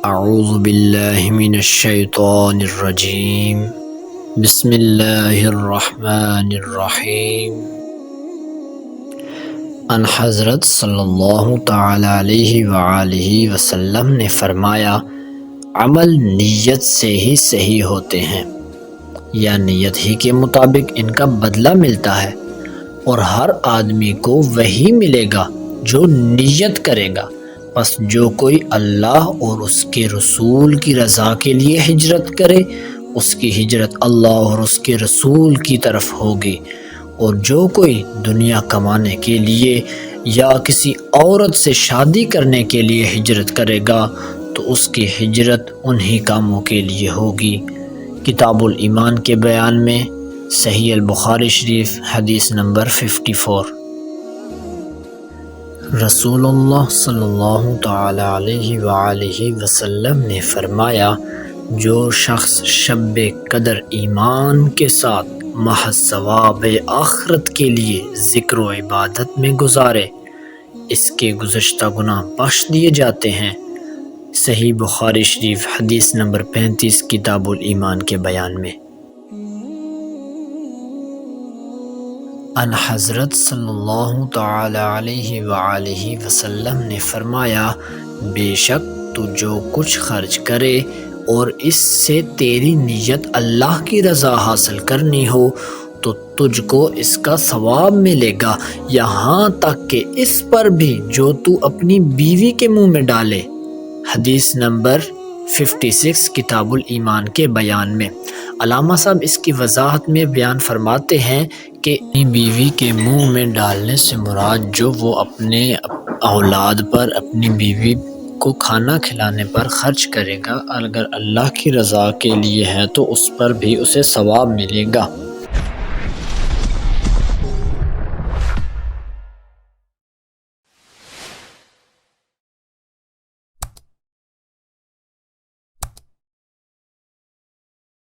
اعوذ باللہ من الشیطان الرجیم بسم اللہ الرحمن الرحیم۔ ان حضرت صلی اللہ تعالی علیہ وآلہ وسلم نے فرمایا، عمل نیت سے ہی صحیح ہوتے ہیں، یا نیت ہی کے مطابق ان کا بدلہ ملتا ہے، اور ہر آدمی کو وہی ملے گا جو نیت کرے گا۔ پس جو کوئی اللہ اور اس کے رسول کی رضا کے لیے ہجرت کرے، اس کی ہجرت اللہ اور اس کے رسول کی طرف ہوگی، اور جو کوئی دنیا کمانے کے لیے یا کسی عورت سے شادی کرنے کے لیے ہجرت کرے گا تو اس کی ہجرت انہی کاموں کے لیے ہوگی۔ کتاب الایمان کے بیان میں، صحیح البخاری شریف، حدیث نمبر 54۔ رسول اللہ صلی اللہ تعالی علیہ وآلہ وسلم نے فرمایا، جو شخص شب قدر ایمان کے ساتھ محض ثواب آخرت کے لیے ذکر و عبادت میں گزارے، اس کے گزشتہ گناہ بخش دیے جاتے ہیں۔ صحیح بخاری شریف، حدیث نمبر 35، کتاب الایمان کے بیان میں۔ ان حضرت صلی اللہ تعالی علیہ وآلہ وسلم نے فرمایا، بے شک تو جو کچھ خرچ کرے اور اس سے تیری نیت اللہ کی رضا حاصل کرنی ہو تو تجھ کو اس کا ثواب ملے گا، یہاں تک کہ اس پر بھی جو تو اپنی بیوی کے منہ میں ڈالے۔ حدیث نمبر 56، کتاب الایمان کے بیان میں۔ علامہ صاحب اس کی وضاحت میں بیان فرماتے ہیں کہ اپنی بیوی کے منہ میں ڈالنے سے مراد جو وہ اپنے اولاد پر، اپنی بیوی کو کھانا کھلانے پر خرچ کرے گا، اگر اللہ کی رضا کے لیے ہے تو اس پر بھی اسے ثواب ملے گا۔